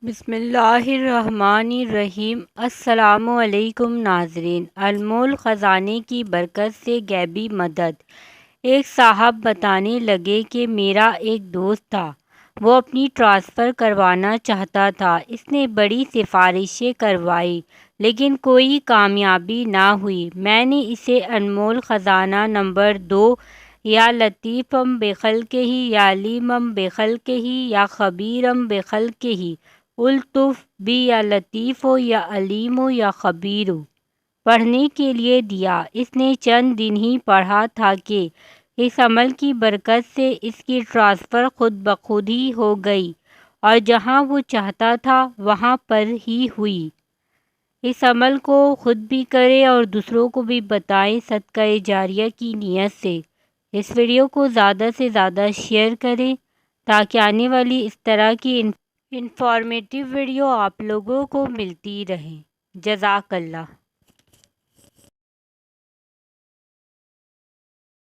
بسم اللہ الرحمن الرحیم۔ السلام علیکم ناظرین۔ انمول خزانے کی برکت سے غیبی مدد۔ ایک صاحب بتانے لگے کہ میرا ایک دوست تھا، وہ اپنی ٹرانسفر کروانا چاہتا تھا۔ اس نے بڑی سفارشیں کروائی لیکن کوئی کامیابی نہ ہوئی۔ میں نے اسے انمول خزانہ نمبر 2 یا لطیفم بخلقہ یا علیمم بخلقہ یا خبیرم بخلقہ الطف بھی یا لطیف ہو یا علیم ہو یا خبیر ہو پڑھنے کے لیے دیا۔ اس نے چند دن ہی پڑھا تھا کہ اس عمل کی برکت سے اس کی ٹرانسفر خود بخود ہی ہو گئی اور جہاں وہ چاہتا تھا وہاں پر ہی ہوئی۔ اس عمل کو خود بھی کریں اور دوسروں کو بھی بتائیں صدقہ جاریہ کی نیت سے۔ اس ویڈیو کو زیادہ سے زیادہ شیئر کریں تاکہ آنے والی اس طرح کی انفارمیٹیو ویڈیو آپ لوگوں کو ملتی رہیں۔ جزاک اللہ۔